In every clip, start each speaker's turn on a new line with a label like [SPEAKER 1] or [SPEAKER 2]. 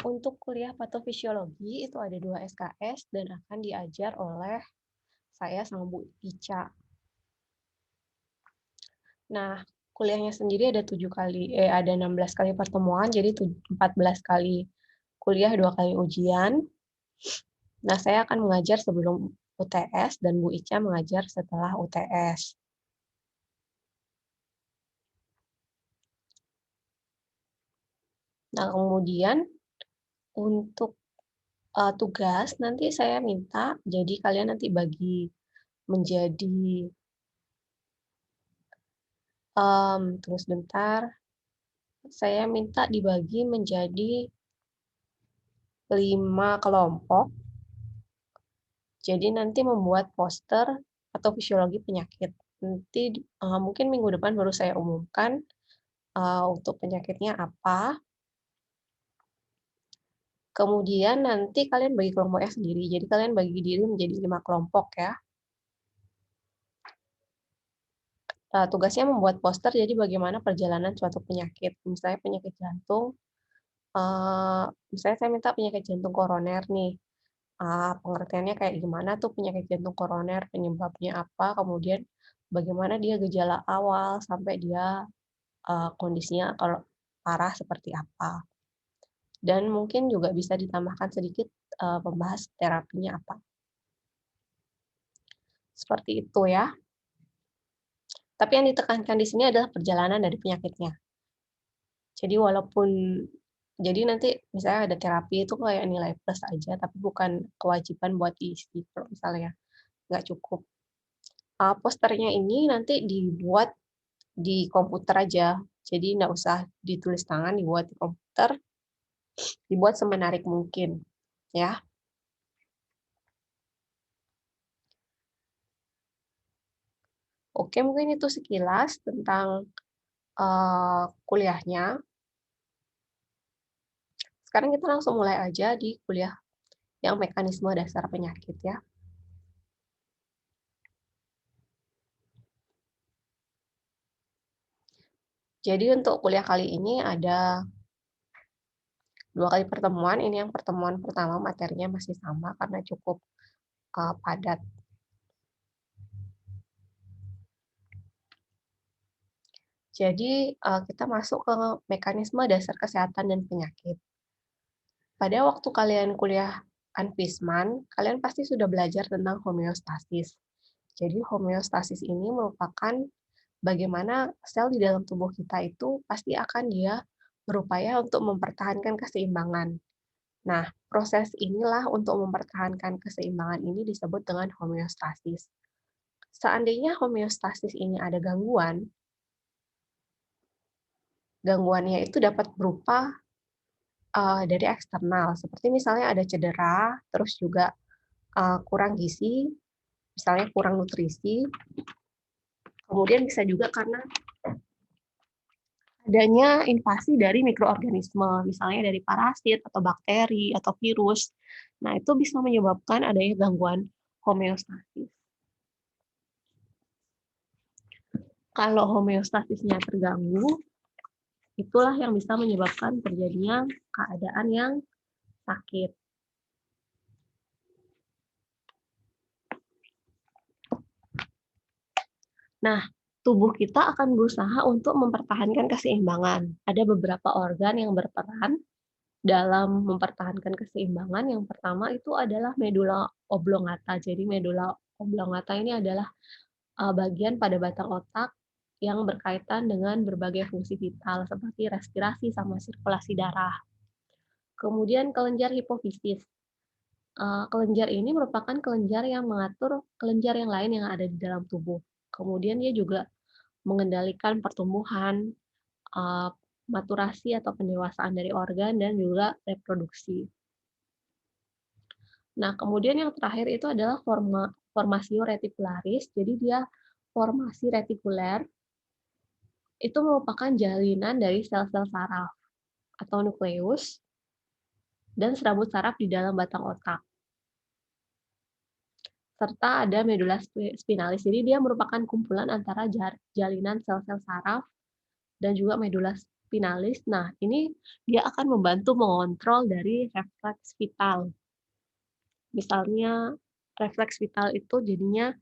[SPEAKER 1] Untuk kuliah patofisiologi itu ada 2 SKS dan akan diajar oleh saya sama Bu Ica. Nah, kuliahnya sendiri ada 16 kali pertemuan, jadi 14 kali kuliah, 2 kali ujian. Nah, saya akan mengajar sebelum UTS dan Bu Ica mengajar setelah UTS. Nah, kemudian untuk tugas nanti saya minta, jadi kalian nanti bagi menjadi, tunggu sebentar, saya minta dibagi menjadi 5 kelompok. Jadi nanti membuat poster atau fisiologi penyakit. Nanti mungkin minggu depan baru saya umumkan untuk penyakitnya apa. Kemudian nanti kalian bagi kelompoknya sendiri. Jadi kalian bagi diri menjadi 5 kelompok ya. Tugasnya membuat poster, jadi bagaimana perjalanan suatu penyakit. Misalnya penyakit jantung, misalnya saya minta penyakit jantung koroner nih. Pengertiannya kayak gimana tuh penyakit jantung koroner, penyebabnya apa, kemudian bagaimana dia gejala awal sampai dia kondisinya kalau parah seperti apa. Dan mungkin juga bisa ditambahkan sedikit membahas terapinya apa. Seperti itu ya. Tapi yang ditekankan di sini adalah perjalanan dari penyakitnya. Jadi nanti misalnya ada terapi itu kayak nilai plus aja, tapi bukan kewajiban buat diisi kalau misalnya nggak cukup. Posternya ini nanti dibuat di komputer aja, jadi nggak usah ditulis tangan, dibuat di komputer, dibuat semenarik mungkin, ya. Oke, mungkin itu sekilas tentang kuliahnya. Sekarang kita langsung mulai aja di kuliah yang mekanisme dasar penyakit ya. Jadi untuk kuliah kali ini ada 2 kali pertemuan. Ini yang pertemuan pertama materinya masih sama karena cukup padat. Jadi kita masuk ke mekanisme dasar kesehatan dan penyakit. Pada waktu kalian kuliah Anfisman, kalian pasti sudah belajar tentang homeostasis. Jadi homeostasis ini merupakan bagaimana sel di dalam tubuh kita itu pasti akan dia berupaya untuk mempertahankan keseimbangan. Nah, proses inilah untuk mempertahankan keseimbangan ini disebut dengan homeostasis. Seandainya homeostasis ini ada gangguan, gangguannya itu dapat berupa dari eksternal, seperti misalnya ada cedera, terus juga kurang gizi, misalnya kurang nutrisi, kemudian bisa juga karena adanya invasi dari mikroorganisme, misalnya dari parasit atau bakteri atau virus. Nah, itu bisa menyebabkan adanya gangguan homeostasis. Kalau homeostasisnya terganggu, itulah yang bisa menyebabkan terjadinya keadaan yang sakit. Nah, tubuh kita akan berusaha untuk mempertahankan keseimbangan. Ada beberapa organ yang berperan dalam mempertahankan keseimbangan. Yang pertama itu adalah medula oblongata. Jadi medula oblongata ini adalah bagian pada batang otak yang berkaitan dengan berbagai fungsi vital seperti respirasi sama sirkulasi darah. Kemudian kelenjar hipofisis. Kelenjar ini merupakan kelenjar yang mengatur kelenjar yang lain yang ada di dalam tubuh. Kemudian dia juga mengendalikan pertumbuhan, maturasi atau pendewasaan dari organ dan juga reproduksi. Nah, kemudian yang terakhir itu adalah formasio reticularis. Jadi dia formasi retikuler itu merupakan jalinan dari sel-sel saraf atau nukleus dan serabut saraf di dalam batang otak. Serta ada medula spinalis. Jadi dia merupakan kumpulan antara jalinan sel-sel saraf dan juga medula spinalis. Nah, ini dia akan membantu mengontrol dari refleks vital. Misalnya refleks vital itu jadinya,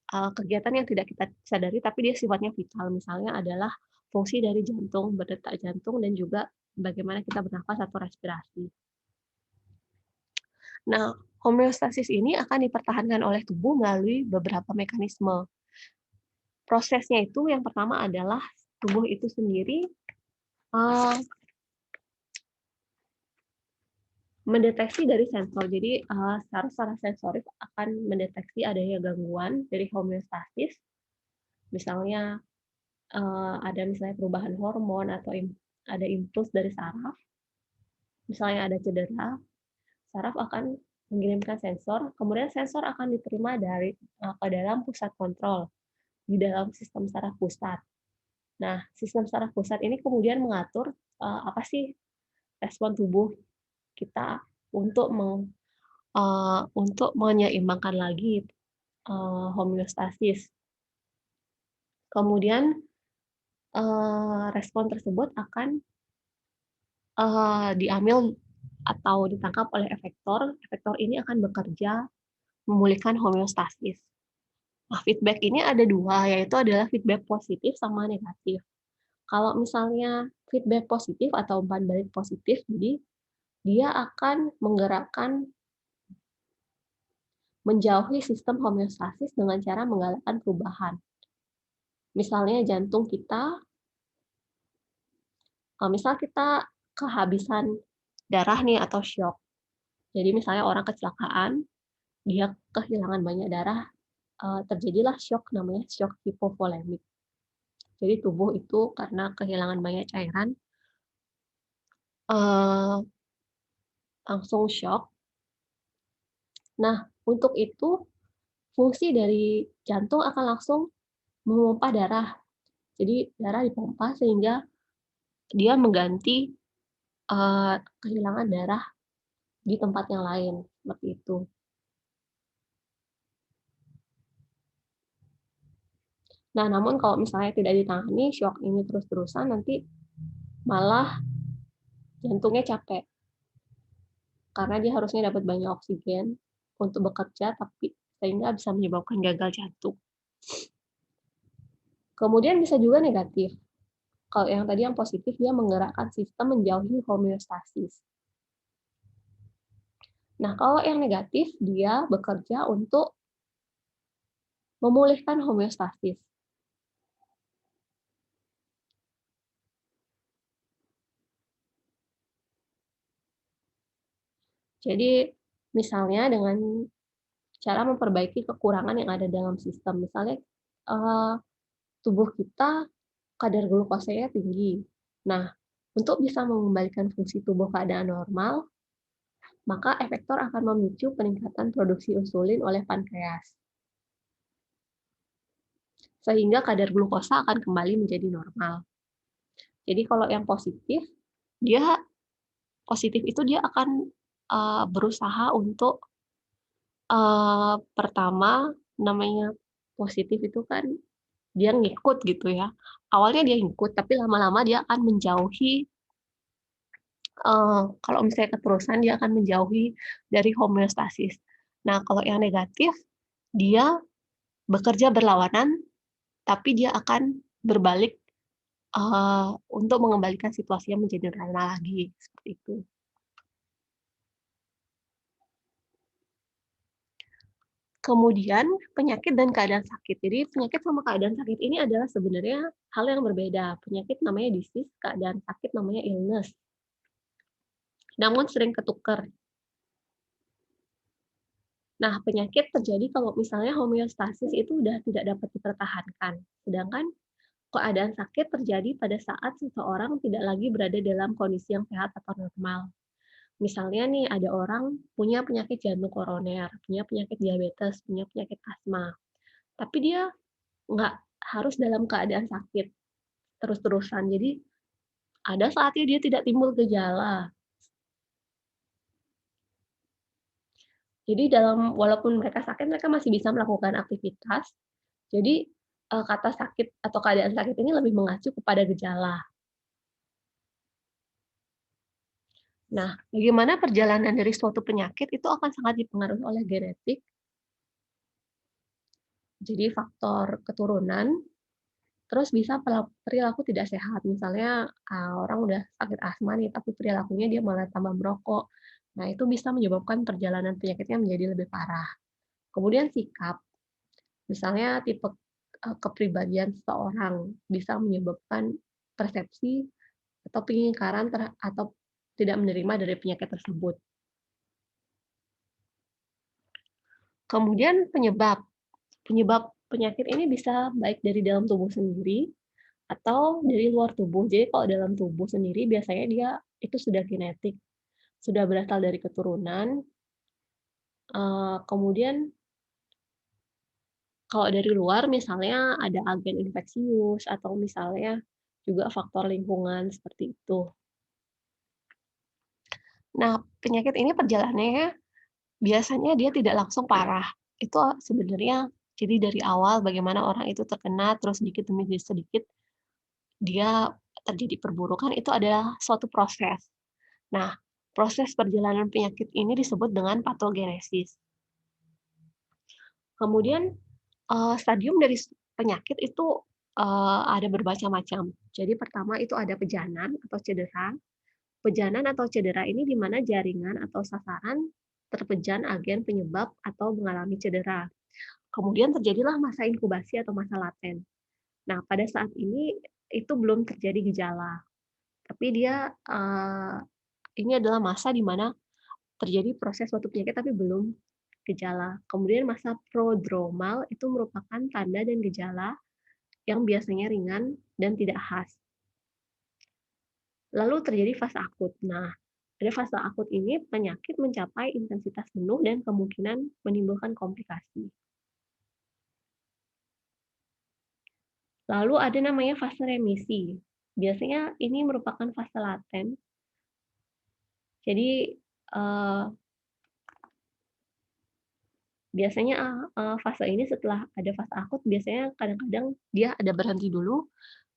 [SPEAKER 1] kegiatan yang tidak kita sadari tapi dia sifatnya vital. Misalnya adalah fungsi dari jantung, berdetak jantung, dan juga bagaimana kita bernafas atau respirasi. Nah, homeostasis ini akan dipertahankan oleh tubuh melalui beberapa mekanisme. Prosesnya itu yang pertama adalah tubuh itu sendiri, eee, mendeteksi dari sensor. Jadi, secara sensorik akan mendeteksi adanya gangguan dari homeostasis, misalnya, ada misalnya perubahan hormon atau ada impuls dari saraf, misalnya ada cedera, saraf akan mengirimkan sensor, kemudian sensor akan diterima ke dalam pusat kontrol, di dalam sistem saraf pusat. Nah, sistem saraf pusat ini kemudian mengatur, apa sih respon tubuh kita untuk untuk menyeimbangkan lagi, homeostasis. Kemudian, respon tersebut akan, diambil atau ditangkap oleh efektor. Efektor ini akan bekerja memulihkan homeostasis. Nah, feedback ini ada 2, yaitu adalah feedback positif sama negatif. Kalau misalnya feedback positif atau umpan balik positif, jadi dia akan menjauhi sistem homeostasis dengan cara menggalakkan perubahan. Misalnya jantung kita, misal kita kehabisan darah nih atau syok. Jadi misalnya orang kecelakaan, dia kehilangan banyak darah, terjadilah syok namanya syok hipovolemik. Jadi tubuh itu karena kehilangan banyak cairan, eee, langsung syok. Nah, untuk itu fungsi dari jantung akan langsung memompa darah. Jadi darah dipompa sehingga dia mengganti, kehilangan darah di tempat yang lain, seperti itu. Nah, namun kalau misalnya tidak ditangani, syok ini terus-terusan, nanti malah jantungnya capek. Karena dia harusnya dapat banyak oksigen untuk bekerja, tapi sehingga bisa menyebabkan gagal jantung. Kemudian bisa juga negatif. Kalau yang tadi yang positif, dia menggerakkan sistem menjauhi homeostasis. Nah, kalau yang negatif, dia bekerja untuk memulihkan homeostasis. Jadi, misalnya dengan cara memperbaiki kekurangan yang ada dalam sistem. Misalnya, eee, tubuh kita kadar glukosanya tinggi. Nah, untuk bisa mengembalikan fungsi tubuh keadaan normal, maka efektor akan memicu peningkatan produksi insulin oleh pankreas. Sehingga kadar glukosa akan kembali menjadi normal. Jadi kalau yang dia positif itu dia akan, berusaha untuk, pertama namanya positif itu kan dia ngikut gitu ya. Awalnya dia ngikut, tapi lama-lama dia akan menjauhi, kalau misalnya keterusan dia akan menjauhi dari homeostasis. Nah, kalau yang negatif, dia bekerja berlawanan, tapi dia akan berbalik, untuk mengembalikan situasinya menjadi normal lagi, seperti itu. Kemudian penyakit dan keadaan sakit. Jadi penyakit sama keadaan sakit ini adalah sebenarnya hal yang berbeda. Penyakit namanya disease, keadaan sakit namanya illness. Namun sering ketukar. Nah, penyakit terjadi kalau misalnya homeostasis itu udah tidak dapat dipertahankan. Sedangkan keadaan sakit terjadi pada saat seseorang tidak lagi berada dalam kondisi yang sehat atau normal. Misalnya nih, ada orang punya penyakit jantung koroner, punya penyakit diabetes, punya penyakit asma. Tapi dia nggak harus dalam keadaan sakit terus-terusan. Jadi ada saatnya dia tidak timbul gejala. Jadi walaupun mereka sakit, mereka masih bisa melakukan aktivitas. Jadi kata sakit atau keadaan sakit ini lebih mengacu kepada gejala. Nah, bagaimana perjalanan dari suatu penyakit itu akan sangat dipengaruhi oleh genetik, jadi faktor keturunan, terus bisa perilaku tidak sehat. Misalnya, orang udah sakit asma nih, tapi perilakunya dia malah tambah merokok. Nah, itu bisa menyebabkan perjalanan penyakitnya menjadi lebih parah. Kemudian sikap, misalnya tipe, kepribadian seseorang bisa menyebabkan persepsi atau pengingkaran atau tidak menerima dari penyakit tersebut. Kemudian penyebab. Penyebab penyakit ini bisa baik dari dalam tubuh sendiri atau dari luar tubuh. Jadi kalau dalam tubuh sendiri biasanya dia itu sudah genetik, sudah berasal dari keturunan, kemudian kalau dari luar misalnya ada agen infeksius atau misalnya juga faktor lingkungan seperti itu. Nah, penyakit ini perjalanannya biasanya dia tidak langsung parah. Itu sebenarnya jadi dari awal bagaimana orang itu terkena terus sedikit demi sedikit dia terjadi perburukan itu adalah suatu proses. Nah, proses perjalanan penyakit ini disebut dengan patogenesis. Kemudian, stadium dari penyakit itu, ada bermacam-macam. Jadi pertama itu ada pejanan atau cedera. Pejanan atau cedera ini di mana jaringan atau sasaran terpejan agen penyebab atau mengalami cedera. Kemudian terjadilah masa inkubasi atau masa laten. Nah, pada saat ini itu belum terjadi gejala, tapi dia, ini adalah masa di mana terjadi proses suatu penyakit tapi belum gejala. Kemudian masa prodromal itu merupakan tanda dan gejala yang biasanya ringan dan tidak khas. Lalu terjadi fase akut. Nah, pada fase akut ini penyakit mencapai intensitas penuh dan kemungkinan menimbulkan komplikasi. Lalu ada namanya fase remisi. Biasanya ini merupakan fase laten. Jadi, eh, biasanya, fase ini setelah ada fase akut, biasanya kadang-kadang dia ada berhenti dulu,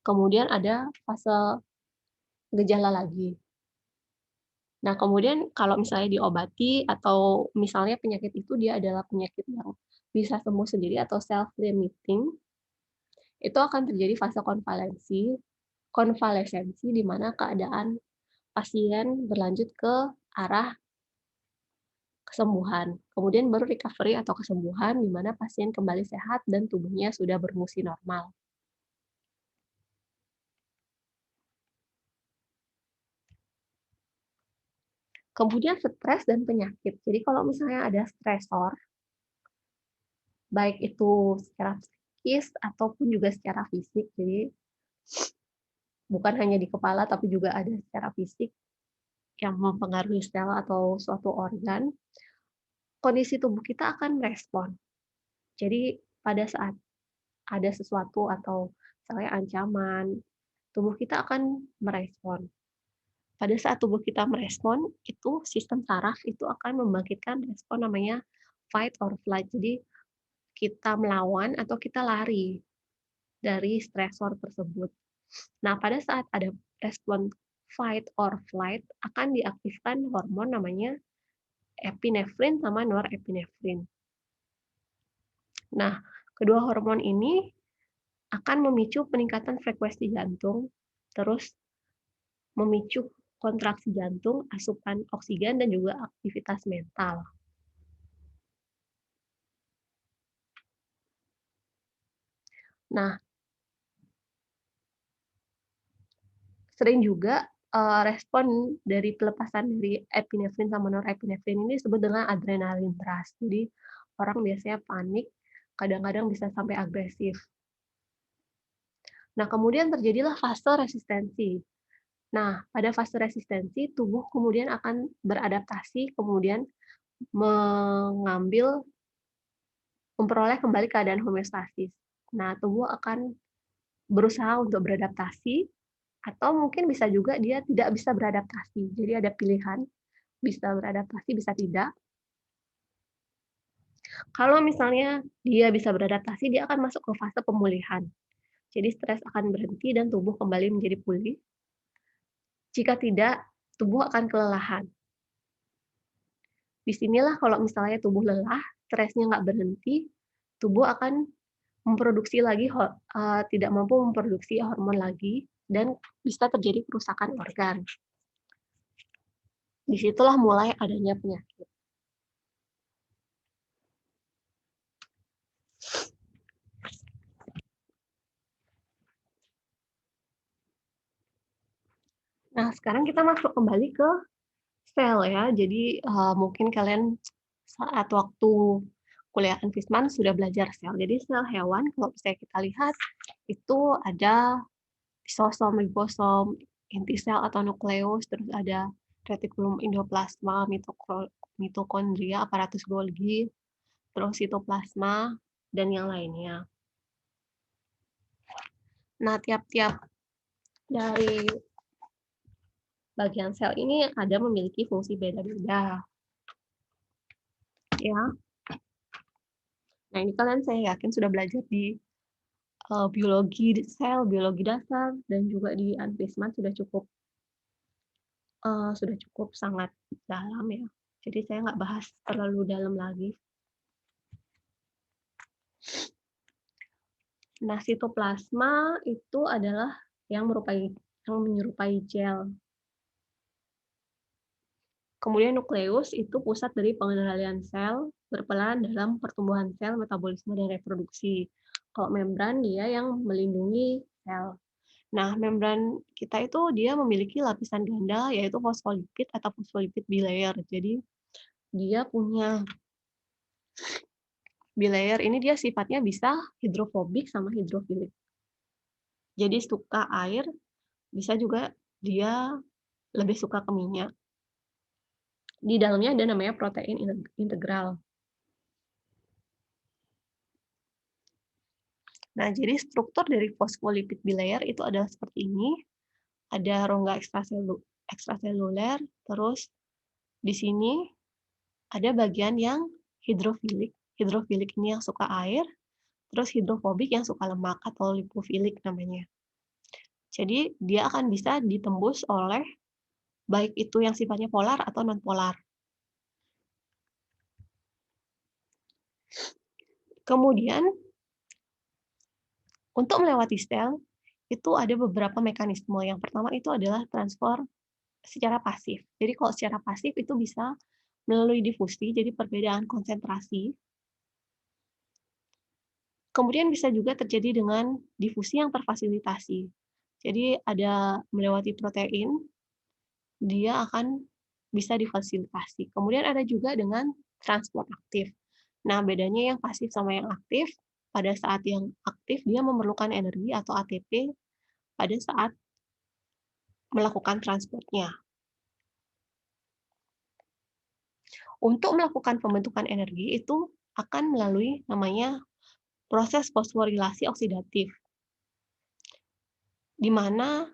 [SPEAKER 1] kemudian ada fase gejala lagi. Nah, kemudian kalau misalnya diobati atau misalnya penyakit itu dia adalah penyakit yang bisa sembuh sendiri atau self-limiting, itu akan terjadi fase konvalesensi di mana keadaan pasien berlanjut ke arah kesembuhan. Kemudian baru recovery atau kesembuhan di mana pasien kembali sehat dan tubuhnya sudah berfungsi normal. Kemudian stres dan penyakit. Jadi kalau misalnya ada stresor, baik itu secara psikis ataupun juga secara fisik, jadi bukan hanya di kepala tapi juga ada secara fisik yang mempengaruhi sel atau suatu organ, kondisi tubuh kita akan merespon. Jadi pada saat ada sesuatu atau misalnya ancaman, tubuh kita akan merespon. Pada saat tubuh kita merespon, itu sistem saraf itu akan membangkitkan respon namanya fight or flight. Jadi kita melawan atau kita lari dari stresor tersebut. Nah, pada saat ada respon fight or flight akan diaktifkan hormon namanya epinefrin sama norepinefrin. Nah, kedua hormon ini akan memicu peningkatan frekuensi jantung, terus memicu kontraksi jantung, asupan oksigen, dan juga aktivitas mental. Nah, sering juga respon dari pelepasan dari epinefrin sama norepinefrin ini disebut dengan adrenalin rush. Jadi orang biasanya panik, kadang-kadang bisa sampai agresif. Nah, kemudian terjadilah fase resistensi. Nah, pada fase resistensi, tubuh kemudian akan beradaptasi, kemudian mengambil memperoleh kembali keadaan homeostasis. Nah, tubuh akan berusaha untuk beradaptasi, atau mungkin bisa juga dia tidak bisa beradaptasi. Jadi ada pilihan, bisa beradaptasi, bisa tidak. Kalau misalnya dia bisa beradaptasi, dia akan masuk ke fase pemulihan. Jadi stres akan berhenti dan tubuh kembali menjadi pulih. Jika tidak, tubuh akan kelelahan. Di sinilah kalau misalnya tubuh lelah, stresnya nggak berhenti, tubuh akan memproduksi lagi tidak mampu memproduksi hormon lagi dan bisa terjadi kerusakan organ. Di situlah mulai adanya penyakit. Nah, sekarang kita masuk kembali ke sel ya. Jadi, mungkin kalian saat waktu kuliah Anfisman sudah belajar sel. Jadi sel hewan kalau misalnya kita lihat, itu ada lisosom, ribosom, inti sel atau nukleus, terus ada retikulum endoplasma, mitokondria, aparatus Golgi, terus sitoplasma, dan yang lainnya. Nah, tiap-tiap dari bagian sel ini ada memiliki fungsi beda-beda. Ya. Nah, ini kalian saya yakin sudah belajar di biologi sel, biologi dasar, dan juga di Anfisman sudah cukup sangat dalam ya. Jadi saya nggak bahas terlalu dalam lagi. Nah, sitoplasma itu adalah yang menyerupai gel. Kemudian nukleus itu pusat dari pengendalian sel, berperan dalam pertumbuhan sel, metabolisme, dan reproduksi. Kalau membran dia yang melindungi sel. Nah, membran kita itu dia memiliki lapisan ganda, yaitu fosfolipid atau fosfolipid bilayer. Jadi, dia punya bilayer ini dia sifatnya bisa hidrofobik sama hidrofilik. Jadi, suka air, bisa juga dia lebih suka ke minyak. Di dalamnya ada namanya protein integral. Nah, jadi struktur dari fosfolipid bilayer itu adalah seperti ini. Ada rongga ekstraseluler, terus di sini ada bagian yang hidrofilik. Hidrofilik ini yang suka air, terus hidrofobik yang suka lemak atau lipofilik namanya. Jadi dia akan bisa ditembus oleh baik itu yang sifatnya polar atau non-polar. Kemudian untuk melewati sel itu ada beberapa mekanisme. Yang pertama itu adalah transfer secara pasif. Jadi kalau secara pasif itu bisa melalui difusi, jadi perbedaan konsentrasi. Kemudian bisa juga terjadi dengan difusi yang terfasilitasi. Jadi ada melewati protein, dia akan bisa difasilitasi. Kemudian ada juga dengan transport aktif. Nah, bedanya yang pasif sama yang aktif, pada saat yang aktif dia memerlukan energi atau ATP pada saat melakukan transportnya. Untuk melakukan pembentukan energi itu akan melalui namanya proses fosforilasi oksidatif, di mana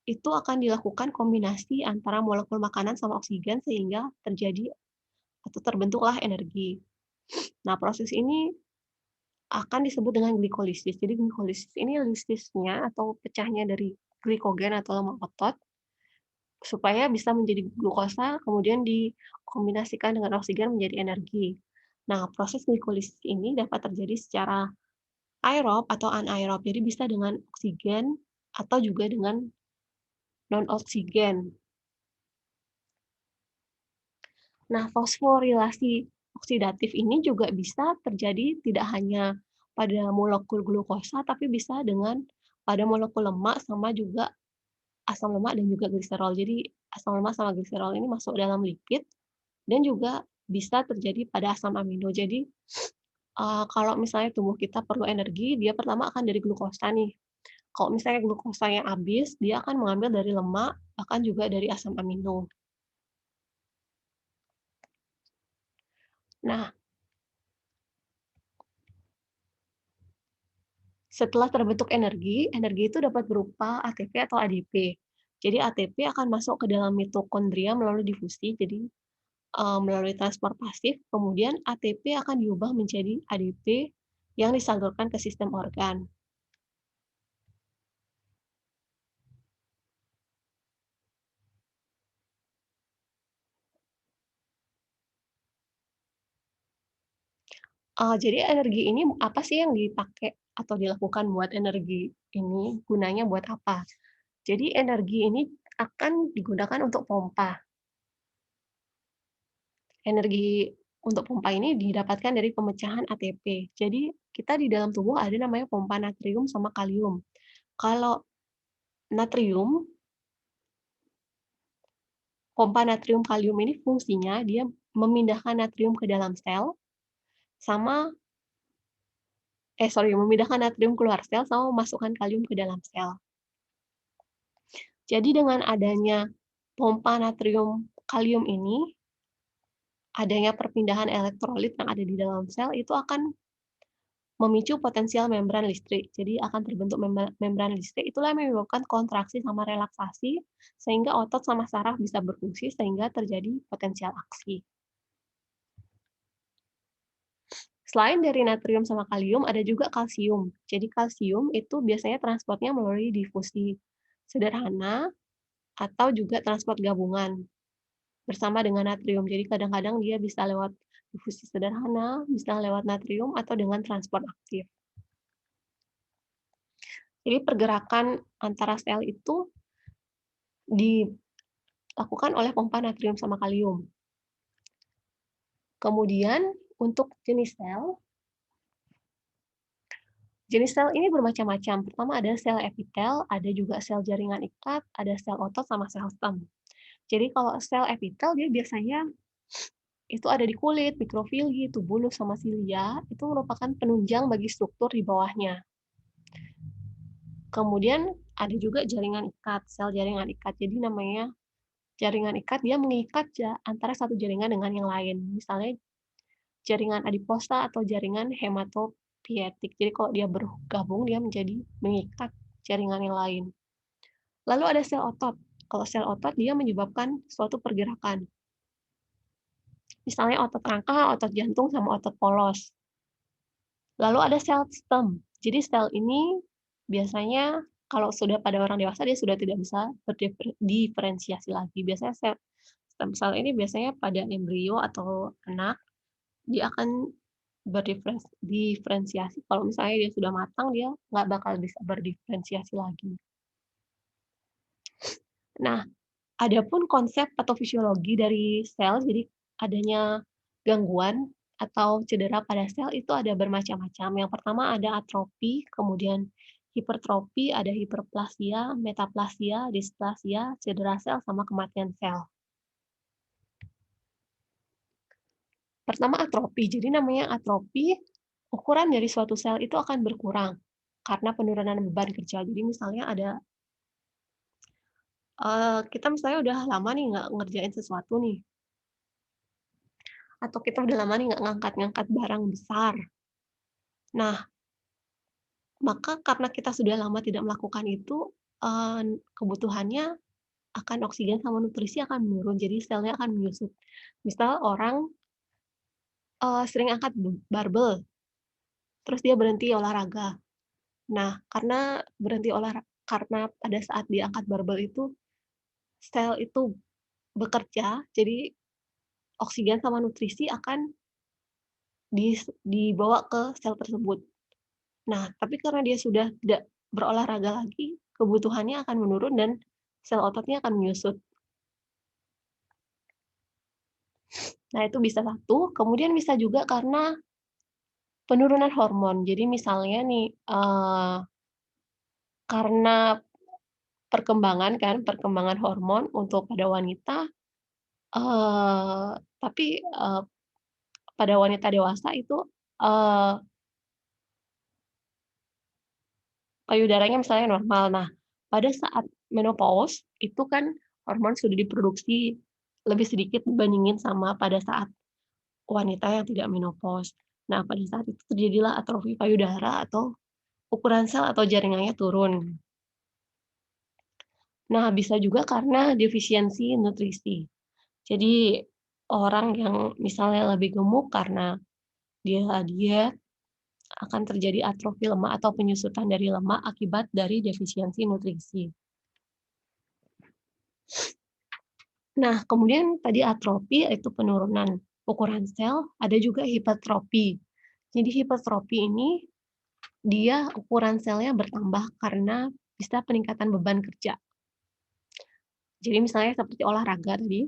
[SPEAKER 1] itu akan dilakukan kombinasi antara molekul makanan sama oksigen sehingga terjadi atau terbentuklah energi. Nah, proses ini akan disebut dengan glikolisis. Jadi glikolisis ini lisisnya atau pecahnya dari glikogen atau lemak otot supaya bisa menjadi glukosa, kemudian dikombinasikan dengan oksigen menjadi energi. Nah, proses glikolisis ini dapat terjadi secara aerob atau anaerob. Jadi bisa dengan oksigen atau juga dengan non-oksigen. Nah, fosforilasi oksidatif ini juga bisa terjadi tidak hanya pada molekul glukosa, tapi bisa dengan pada molekul lemak sama juga asam lemak dan juga gliserol. Jadi asam lemak sama gliserol ini masuk dalam lipid dan juga bisa terjadi pada asam amino. Jadi kalau misalnya tubuh kita perlu energi, dia pertama akan dari glukosa nih. Kalau misalnya glukosanya habis, dia akan mengambil dari lemak, bahkan juga dari asam amino. Nah, setelah terbentuk energi, energi itu dapat berupa ATP atau ADP. Jadi ATP akan masuk ke dalam mitokondria melalui difusi, jadi melalui transport pasif, kemudian ATP akan diubah menjadi ADP yang disalurkan ke sistem organ. Jadi energi ini apa sih yang dipakai atau dilakukan buat energi ini, gunanya buat apa? Jadi energi ini akan digunakan untuk pompa. Energi untuk pompa ini didapatkan dari pemecahan ATP. Jadi kita di dalam tubuh ada namanya pompa natrium sama kalium. Kalau natrium, pompa natrium kalium ini fungsinya dia memindahkan natrium ke dalam sel sama memindahkan natrium keluar sel sama memasukkan kalium ke dalam sel. Jadi dengan adanya pompa natrium kalium ini, adanya perpindahan elektrolit yang ada di dalam sel itu akan memicu potensial membran listrik. Jadi akan terbentuk membran listrik, itulah yang menyebabkan kontraksi sama relaksasi, sehingga otot sama saraf bisa berfungsi sehingga terjadi potensial aksi. Selain dari natrium sama kalium, ada juga kalsium. Jadi kalsium itu biasanya transportnya melalui difusi sederhana atau juga transport gabungan bersama dengan natrium. Jadi kadang-kadang dia bisa lewat difusi sederhana, bisa lewat natrium, atau dengan transport aktif. Jadi pergerakan antara sel itu dilakukan oleh pompa natrium sama kalium. Kemudian untuk jenis sel ini bermacam-macam. Pertama ada sel epitel, ada juga sel jaringan ikat, ada sel otot sama sel stem. Jadi kalau sel epitel dia biasanya itu ada di kulit, mikrofili, tubulus, sama silia, itu merupakan penunjang bagi struktur di bawahnya. Kemudian ada juga jaringan ikat, sel jaringan ikat. Jadi namanya jaringan ikat, dia mengikat antara satu jaringan dengan yang lain. Misalnya jaringan adiposa atau jaringan hematopoietik. Jadi kalau dia bergabung, dia menjadi mengikat jaringan yang lain. Lalu ada sel otot. Kalau sel otot, dia menyebabkan suatu pergerakan. Misalnya otot rangka, otot jantung, sama otot polos. Lalu ada sel stem. Jadi sel ini biasanya kalau sudah pada orang dewasa, dia sudah tidak bisa berdiferensiasi lagi. Biasanya stem cell ini biasanya pada embrio atau anak, dia akan berdiferensiasi. Kalau misalnya dia sudah matang, dia nggak bakal bisa berdiferensiasi lagi. Nah, adapun konsep patofisiologi dari sel, jadi adanya gangguan atau cedera pada sel itu ada bermacam-macam. Yang pertama ada atrofi, kemudian hipertrofi, ada hiperplasia, metaplasia, displasia, cedera sel, sama kematian sel. Pertama atrofi. Jadi namanya atrofi, ukuran dari suatu sel itu akan berkurang karena penurunan beban kerja. Jadi misalnya ada kita misalnya udah lama nih nggak ngerjain sesuatu nih, atau kita udah lama nih nggak ngangkat-ngangkat barang besar. Nah, maka karena kita sudah lama tidak melakukan itu, kebutuhannya akan oksigen sama nutrisi akan menurun, jadi selnya akan menyusut. Misal orang, sering angkat barbel, terus dia berhenti olahraga. Nah, karena pada saat dia angkat barbel itu, sel itu bekerja, jadi oksigen sama nutrisi akan dibawa ke sel tersebut. Nah, tapi karena dia sudah tidak berolahraga lagi, kebutuhannya akan menurun dan sel ototnya akan menyusut. Nah, itu bisa satu, kemudian bisa juga karena penurunan hormon. Jadi misalnya nih, karena perkembangan hormon untuk pada wanita, tapi, pada wanita dewasa itu, eee, payudaranya misalnya normal. Nah, pada saat menopause, itu kan hormon sudah diproduksi lebih sedikit dibandingin sama pada saat wanita yang tidak menopause. Nah, pada saat itu terjadilah atrofi payudara atau ukuran sel atau jaringannya turun. Nah, bisa juga karena defisiensi nutrisi. Jadi, orang yang misalnya lebih gemuk karena dia diet, akan terjadi atrofi lemak atau penyusutan dari lemak akibat dari defisiensi nutrisi. Nah, kemudian tadi atrofi, yaitu penurunan ukuran sel, ada juga hipertrofi. Jadi hipertrofi ini dia ukuran selnya bertambah karena bisa peningkatan beban kerja. Jadi misalnya seperti olahraga tadi,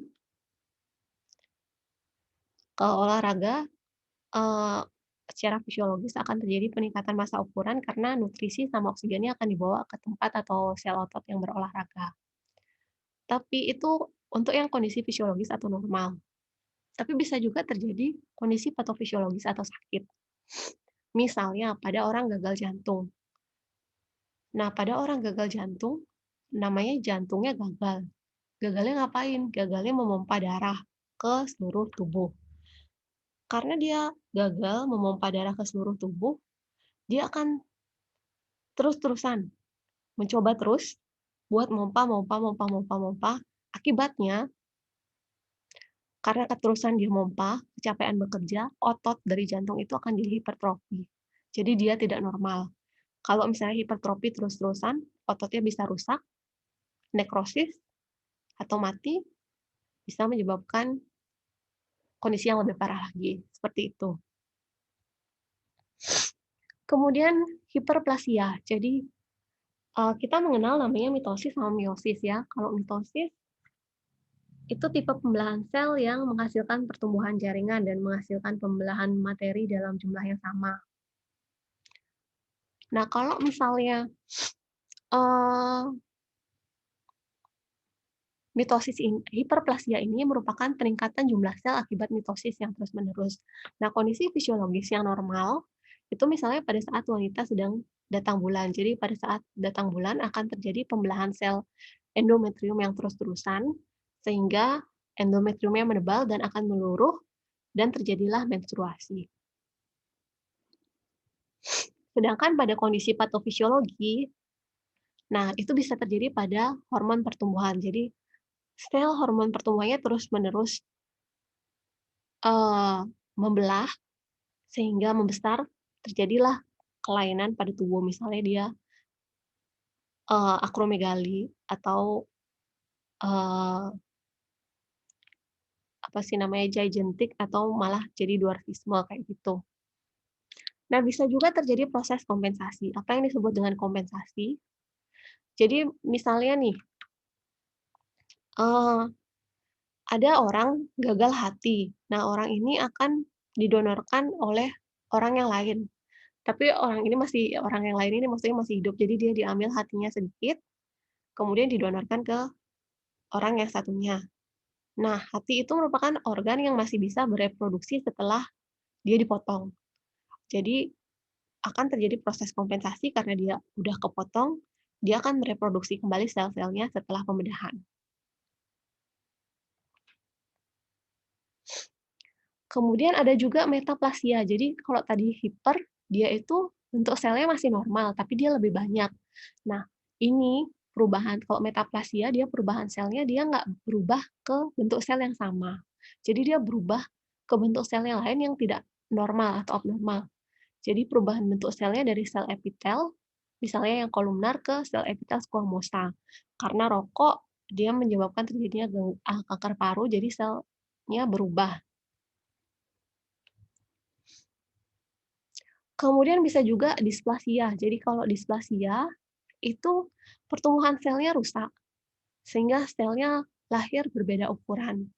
[SPEAKER 1] kalau olahraga, eee, secara fisiologis akan terjadi peningkatan massa ukuran karena nutrisi sama oksigennya akan dibawa ke tempat atau sel otot yang berolahraga. Tapi itu untuk yang kondisi fisiologis atau normal. Tapi bisa juga terjadi kondisi patofisiologis atau sakit. Misalnya pada orang gagal jantung. Nah, pada orang gagal jantung, namanya jantungnya gagal. Gagalnya ngapain? Gagalnya memompa darah ke seluruh tubuh. Karena dia gagal memompa darah ke seluruh tubuh, dia akan terus-terusan mencoba terus buat mompa mompa mompa mompa mompa. Akibatnya, karena keterusan dia mompa, kecapean bekerja, otot dari jantung itu akan jadi hipertrofi. Jadi dia tidak normal. Kalau misalnya hipertrofi terus-terusan, ototnya bisa rusak, nekrosis, atau mati, bisa menyebabkan kondisi yang lebih parah lagi, seperti itu. Kemudian hiperplasia. Jadi kita mengenal namanya mitosis sama meiosis ya. Kalau mitosis itu tipe pembelahan sel yang menghasilkan pertumbuhan jaringan dan menghasilkan pembelahan materi dalam jumlah yang sama. Nah, kalau misalnya uh, hiperplasia ini merupakan peningkatan jumlah sel akibat mitosis yang terus-menerus. Nah, kondisi fisiologis yang normal itu misalnya pada saat wanita sedang datang bulan. Jadi pada saat datang bulan akan terjadi pembelahan sel endometrium yang terus-terusan sehingga endometriumnya menebal dan akan meluruh dan terjadilah menstruasi. Sedangkan pada kondisi patofisiologi, nah itu bisa terjadi pada hormon pertumbuhan. Jadi sel hormon pertumbuhannya terus-menerus membelah sehingga membesar, terjadilah kelainan pada tubuh. Misalnya dia akromegali atau apa sih namanya gigantic atau malah jadi dwarfisme kayak gitu. Nah, bisa juga terjadi proses kompensasi. Apa yang disebut dengan kompensasi? Jadi misalnya nih, ada orang gagal hati. Nah, orang ini akan didonorkan oleh orang yang lain. Tapi orang yang lain ini maksudnya masih hidup. Jadi dia diambil hatinya sedikit, kemudian didonorkan ke orang yang satunya. Nah, hati itu merupakan organ yang masih bisa bereproduksi setelah dia dipotong. Jadi akan terjadi proses kompensasi karena dia udah kepotong, dia akan mereproduksi kembali sel-selnya setelah pembedahan. Kemudian ada juga metaplasia. Jadi kalau tadi hiper, dia itu bentuk selnya masih normal, tapi dia lebih banyak. Nah, ini perubahan, kalau metaplasia, dia perubahan selnya dia nggak berubah ke bentuk sel yang sama. Jadi dia berubah ke bentuk sel yang lain yang tidak normal atau abnormal. Jadi perubahan bentuk selnya dari sel epitel, misalnya yang kolumnar ke sel epitel squamosa. Karena rokok, dia menyebabkan terjadinya kanker paru, jadi selnya berubah. Kemudian bisa juga displasia. Jadi kalau displasia, itu pertumbuhan selnya rusak, sehingga selnya lahir berbeda ukuran.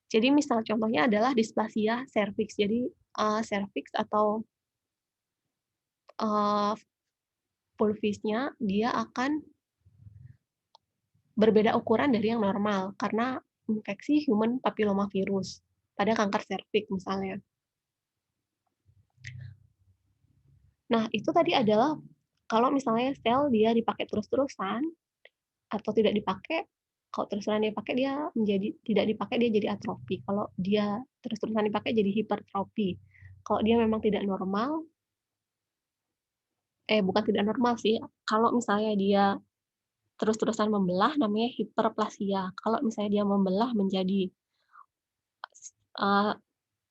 [SPEAKER 1] Jadi misal contohnya adalah displasia serviks. Jadi serviks atau vulvisnya dia akan berbeda ukuran dari yang normal karena infeksi human papillomavirus pada kanker serviks misalnya. Nah, itu tadi adalah kalau misalnya sel dia dipakai terus-terusan atau tidak dipakai, kalau terus-terusan dia pakai dia menjadi tidak dipakai dia jadi atrofi. Kalau dia terus-terusan dipakai jadi hipertrofi. Kalau dia memang tidak normal, bukan tidak normal sih. Kalau misalnya dia terus-terusan membelah namanya hiperplasia. Kalau misalnya dia membelah menjadi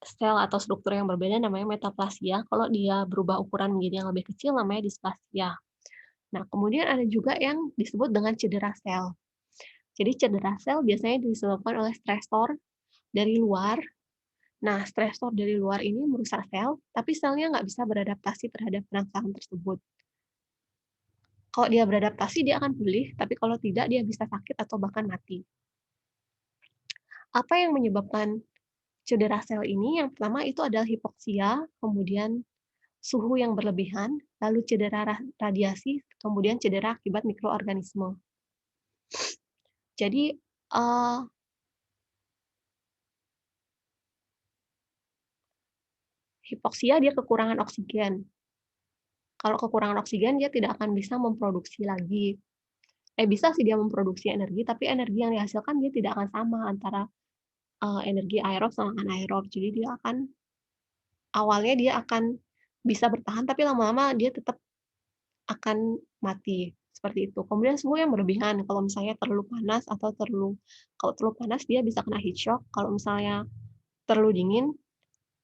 [SPEAKER 1] sel atau struktur yang berbeda namanya metaplasia. Kalau dia berubah ukuran menjadi yang lebih kecil namanya displasia. Nah, kemudian ada juga yang disebut dengan cedera sel. Jadi cedera sel biasanya disebabkan oleh stresor dari luar Nah, stresor dari luar ini merusak sel, tapi selnya nggak bisa beradaptasi terhadap rangsangan tersebut. Kalau dia beradaptasi, dia akan pulih, tapi kalau tidak, dia bisa sakit atau bahkan mati. Apa yang menyebabkan cedera sel ini? Yang pertama itu adalah hipoksia, kemudian suhu yang berlebihan, lalu cedera radiasi, kemudian cedera akibat mikroorganisme. Jadi, hipoksia dia kekurangan oksigen. Kalau kekurangan oksigen, dia tidak akan bisa memproduksi lagi. Bisa sih dia memproduksi energi, tapi energi yang dihasilkan dia tidak akan sama antara energi aerob sama anaerob. Jadi awalnya dia akan bisa bertahan, tapi lama-lama dia tetap akan mati, seperti itu. Kemudian suhu yang berlebihan, kalau misalnya terlalu panas atau kalau terlalu panas dia bisa kena heat shock, kalau misalnya terlalu dingin,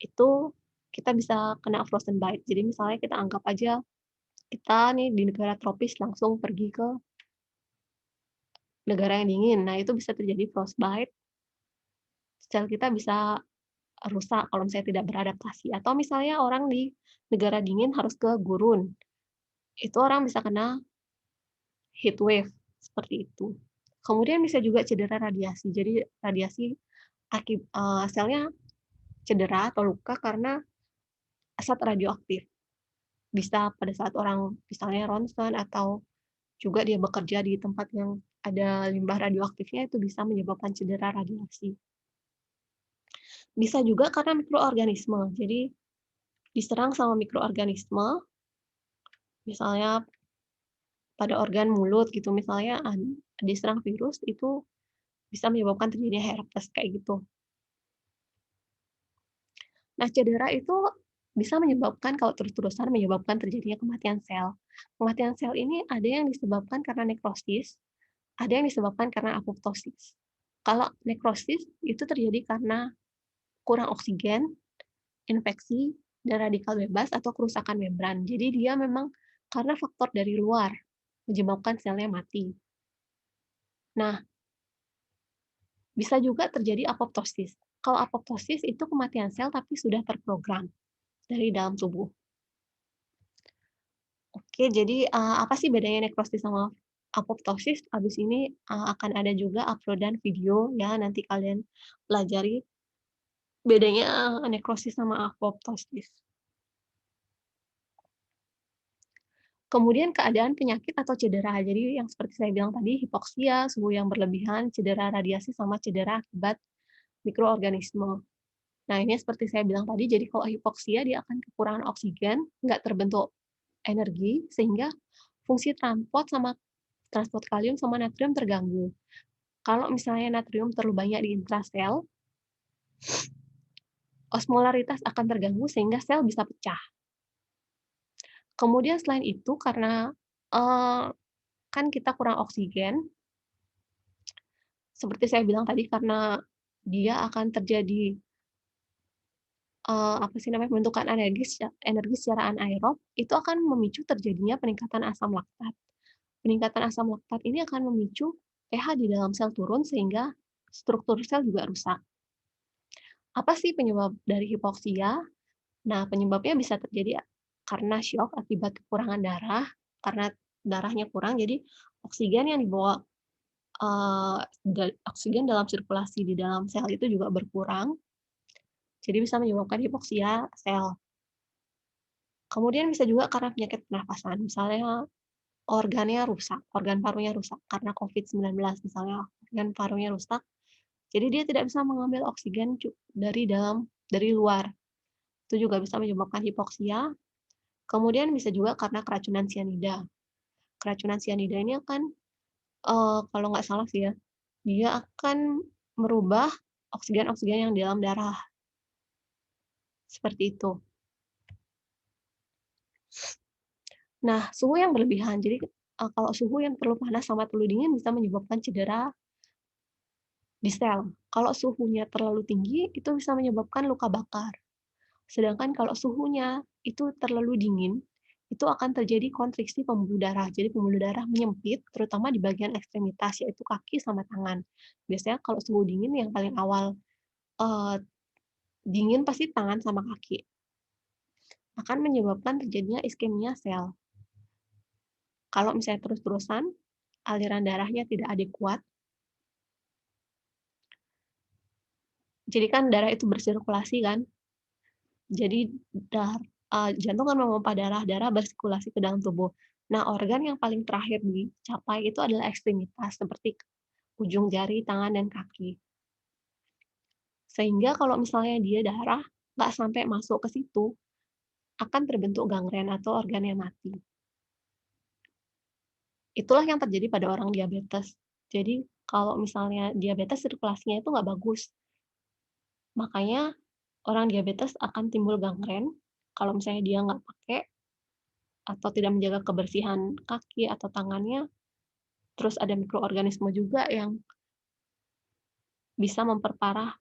[SPEAKER 1] itu kita bisa kena frozen bite. Jadi misalnya kita anggap aja kita nih di negara tropis langsung pergi ke negara yang dingin. Nah, itu bisa terjadi frostbite, sel kita bisa rusak kalau misalnya tidak beradaptasi. Atau misalnya orang di negara dingin harus ke gurun, itu orang bisa kena heat wave, seperti itu. Kemudian bisa juga cedera radiasi. Jadi radiasi selnya cedera atau luka karena zat radioaktif. Bisa pada saat orang misalnya ronsen atau juga dia bekerja di tempat yang ada limbah radioaktifnya, itu bisa menyebabkan cedera radiasi. Bisa juga karena mikroorganisme. Jadi diserang sama mikroorganisme, misalnya pada organ mulut gitu, misalnya diserang virus, itu bisa menyebabkan terjadinya herpes kayak gitu. Nah, cedera itu bisa menyebabkan kalau terus-terusan menyebabkan terjadinya kematian sel. Kematian sel ini ada yang disebabkan karena nekrosis, ada yang disebabkan karena apoptosis. Kalau nekrosis itu terjadi karena kurang oksigen, infeksi, dan radikal bebas atau kerusakan membran. Jadi dia memang karena faktor dari luar menyebabkan selnya mati. Nah, bisa juga terjadi apoptosis. Kalau apoptosis itu kematian sel tapi sudah terprogram dari dalam tubuh. Oke, jadi apa sih bedanya nekrosis sama apoptosis? Habis ini akan ada juga upload-an video ya, nanti kalian pelajari bedanya nekrosis sama apoptosis. Kemudian keadaan penyakit atau cedera. Jadi yang seperti saya bilang tadi, hipoksia, suhu yang berlebihan, cedera radiasi, sama cedera akibat mikroorganisme. Nah, ini seperti saya bilang tadi, jadi kalau hipoksia dia akan kekurangan oksigen, nggak terbentuk energi, sehingga fungsi transport kalium sama natrium terganggu. Kalau misalnya natrium terlalu banyak di intrasel, osmolaritas akan terganggu sehingga sel bisa pecah. Kemudian selain itu karena kan kita kurang oksigen, seperti saya bilang tadi karena dia akan terjadi apa sih namanya, pembentukan energi secara anaerob, itu akan memicu terjadinya peningkatan asam laktat. Peningkatan asam laktat ini akan memicu pH di dalam sel turun sehingga struktur sel juga rusak. Apa sih penyebab dari hipoksia? Nah, penyebabnya bisa terjadi karena syok akibat kekurangan darah, karena darahnya kurang, jadi oksigen yang dibawa oksigen dalam sirkulasi di dalam sel itu juga berkurang, jadi bisa menyebabkan hipoksia sel. Kemudian bisa juga karena penyakit pernapasan, misalnya organ parunya rusak karena COVID-19 misalnya, organ parunya rusak, jadi dia tidak bisa mengambil oksigen dari luar. Itu juga bisa menyebabkan hipoksia. Kemudian bisa juga karena keracunan sianida. Keracunan sianida ini akan, kalau nggak salah sih ya, dia akan merubah oksigen-oksigen yang di dalam darah, seperti itu. Nah, suhu yang berlebihan, jadi kalau suhu yang terlalu panas sama terlalu dingin bisa menyebabkan cedera di sel. Kalau suhunya terlalu tinggi, itu bisa menyebabkan luka bakar. Sedangkan kalau suhunya itu terlalu dingin, itu akan terjadi kontriksi pembuluh darah. Jadi pembuluh darah menyempit, terutama di bagian ekstremitas, yaitu kaki sama tangan. Biasanya kalau suhu dingin yang paling awal dingin pasti tangan sama kaki, akan menyebabkan terjadinya iskemia sel. Kalau misalnya terus-terusan, aliran darahnya tidak adekuat, jadi kan darah itu bersirkulasi kan, jadi jantung kan memompa darah, darah bersirkulasi ke dalam tubuh. Nah, organ yang paling terakhir dicapai itu adalah ekstremitas, seperti ujung jari, tangan, dan kaki. Sehingga kalau misalnya dia darah, nggak sampai masuk ke situ, akan terbentuk gangren atau organ yang mati. Itulah yang terjadi pada orang diabetes. Jadi kalau misalnya diabetes sirkulasinya itu nggak bagus, makanya orang diabetes akan timbul gangren kalau misalnya dia nggak pakai atau tidak menjaga kebersihan kaki atau tangannya. Terus ada mikroorganisme juga yang bisa memperparah,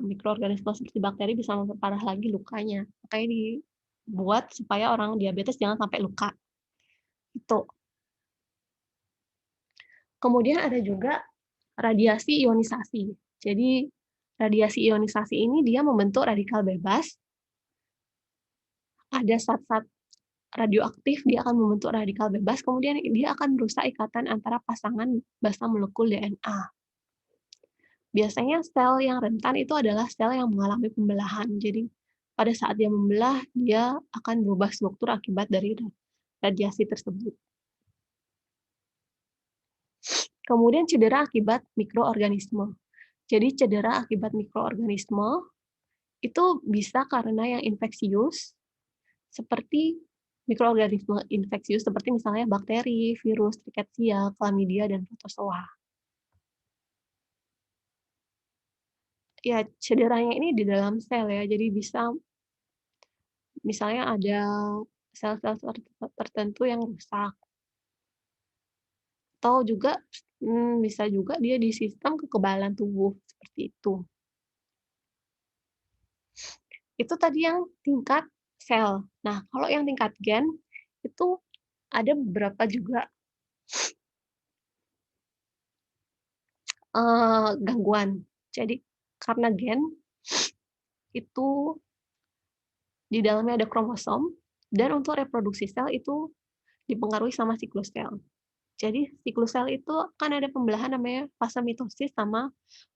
[SPEAKER 1] mikroorganisme seperti bakteri bisa memperparah lagi lukanya. Makanya dibuat supaya orang diabetes jangan sampai luka. Itu. Kemudian ada juga radiasi ionisasi. Jadi radiasi ionisasi ini dia membentuk radikal bebas. Ada zat-zat radioaktif, dia akan membentuk radikal bebas, kemudian dia akan merusak ikatan antara pasangan basa molekul DNA. Biasanya sel yang rentan itu adalah sel yang mengalami pembelahan. Jadi pada saat dia membelah, dia akan berubah struktur akibat dari radiasi tersebut. Kemudian cedera akibat mikroorganisme. Jadi cedera akibat mikroorganisme itu bisa karena yang infeksius, seperti mikroorganisme infeksius seperti misalnya bakteri, virus, rickettsia, chlamydia, dan protozoa. Ya, cederanya ini di dalam sel ya, jadi bisa misalnya ada sel-sel tertentu yang rusak, atau juga bisa juga dia di sistem kekebalan tubuh, seperti itu. Itu tadi yang tingkat sel. Nah, kalau yang tingkat gen, itu ada beberapa juga gangguan. Jadi karena gen itu di dalamnya ada kromosom, dan untuk reproduksi sel itu dipengaruhi sama siklus sel. Jadi siklus sel itu kan ada pembelahan namanya fase mitosis sama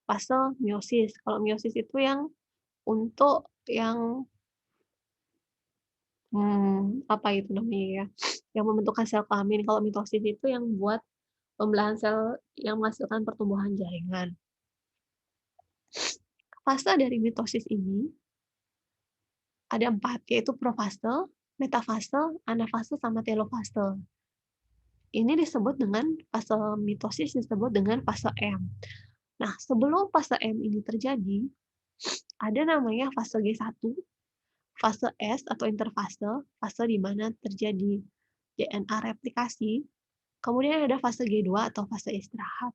[SPEAKER 1] fase meiosis. Kalau meiosis itu yang untuk yang apa itu namanya ya, yang membentukkan sel kelamin. Kalau mitosis itu yang buat pembelahan sel yang menghasilkan pertumbuhan jaringan. Fase dari mitosis ini ada 4, yaitu profase, metafase, anafase, sama telofase. Ini disebut dengan fase mitosis disebut dengan fase M. Nah, sebelum fase M ini terjadi, ada namanya fase G1, fase S atau interfase, fase di mana terjadi DNA replikasi, kemudian ada fase G2 atau fase istirahat.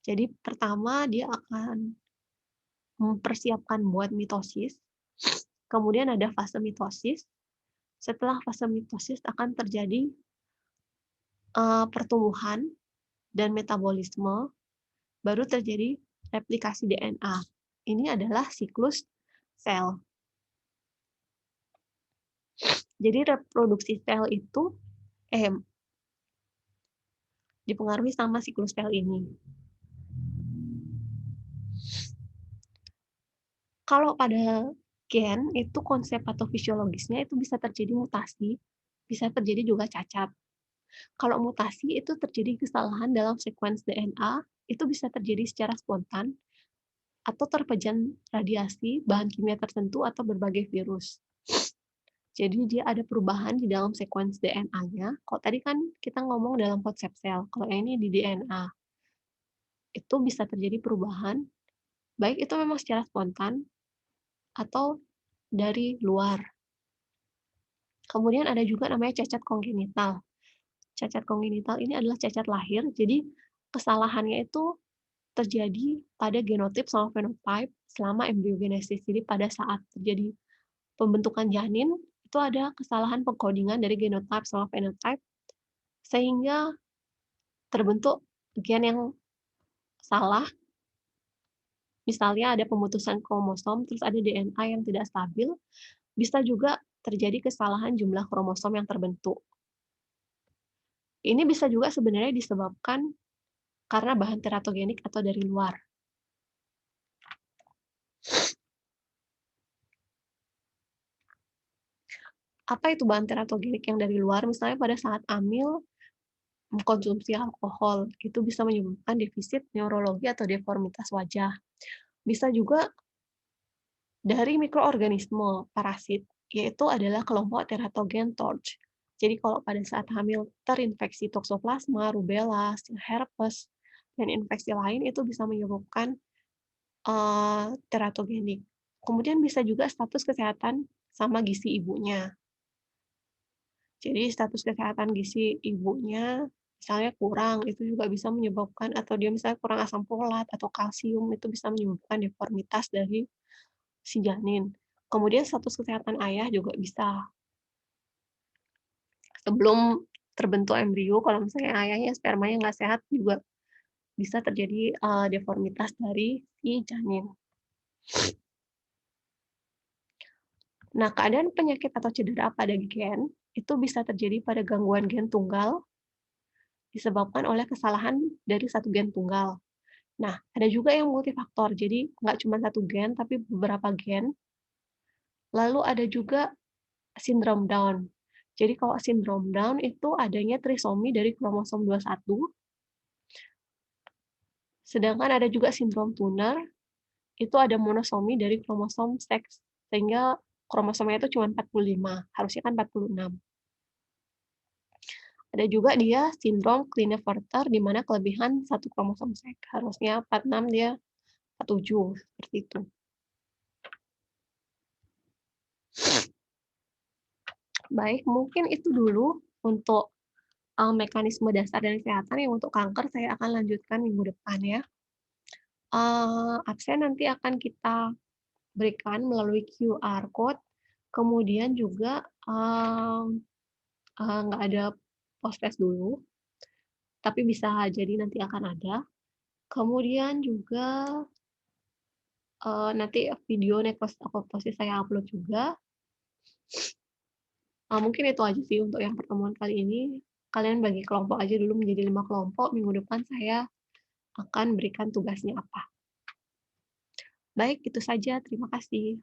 [SPEAKER 1] Jadi pertama dia akan mempersiapkan buat mitosis, kemudian ada fase mitosis, setelah fase mitosis akan terjadi pertumbuhan dan metabolisme, baru terjadi replikasi DNA. Ini adalah siklus sel. Jadi reproduksi sel itu dipengaruhi sama siklus sel ini. Kalau pada gen, itu konsep patofisiologisnya itu bisa terjadi mutasi, bisa terjadi juga cacat. Kalau mutasi itu terjadi kesalahan dalam sekuens DNA, itu bisa terjadi secara spontan, atau terpajan radiasi, bahan kimia tertentu, atau berbagai virus. Jadi dia ada perubahan di dalam sekuens DNA-nya. Kalau tadi kan kita ngomong dalam konsep sel, kalau ini di DNA. Itu bisa terjadi perubahan, baik itu memang secara spontan, atau dari luar. Kemudian ada juga namanya cacat kongenital. Cacat kongenital ini adalah cacat lahir, jadi kesalahannya itu terjadi pada genotip sama fenotip selama embryogenesis. Jadi pada saat terjadi pembentukan janin, itu ada kesalahan pengkodingan dari genotip sama fenotip, sehingga terbentuk gen yang salah Misalnya ada pemutusan kromosom, terus ada DNA yang tidak stabil, bisa juga terjadi kesalahan jumlah kromosom yang terbentuk. Ini bisa juga sebenarnya disebabkan karena bahan teratogenik atau dari luar. Apa itu bahan teratogenik yang dari luar? Misalnya pada saat hamil, mengkonsumsi alkohol, itu bisa menyebabkan defisit neurologi atau deformitas wajah. Bisa juga dari mikroorganisme parasit, yaitu adalah kelompok teratogen TORCH. Jadi kalau pada saat hamil terinfeksi toksoplasma, rubella, herpes, dan infeksi lain itu bisa menyebabkan teratogenik. Kemudian bisa juga status kesehatan sama gizi ibunya. Jadi status kesehatan gizi ibunya misalnya kurang, itu juga bisa menyebabkan, atau dia misalnya kurang asam folat atau kalsium, itu bisa menyebabkan deformitas dari si janin. Kemudian status kesehatan ayah juga bisa. Sebelum terbentuk embrio, kalau misalnya ayahnya spermanya nggak sehat juga bisa terjadi deformitas dari si janin. Nah, keadaan penyakit atau cedera pada gen itu bisa terjadi pada gangguan gen tunggal disebabkan oleh kesalahan dari satu gen tunggal. Nah, ada juga yang multifaktor, jadi nggak cuma satu gen, tapi beberapa gen. Lalu ada juga sindrom Down. Jadi kalau sindrom Down itu adanya trisomi dari kromosom 21, sedangkan ada juga sindrom Turner, itu ada monosomi dari kromosom seks, sehingga kromosomnya itu cuma 45, harusnya kan 46. Ada juga dia sindrom Klinefelter, di mana kelebihan satu kromosom seks, harusnya 46, dia 47, seperti itu. Baik, mungkin itu dulu untuk mekanisme dasar dan kesehatan yang untuk kanker saya akan lanjutkan minggu depan ya. Absen nanti akan kita berikan melalui QR code, kemudian juga nggak ada post-test dulu, tapi bisa jadi nanti akan ada. Kemudian juga nanti video nekroposis saya upload juga. Mungkin itu aja sih untuk yang pertemuan kali ini. Kalian bagi kelompok aja dulu menjadi 5 kelompok, minggu depan saya akan berikan tugasnya apa. Baik, itu saja. Terima kasih.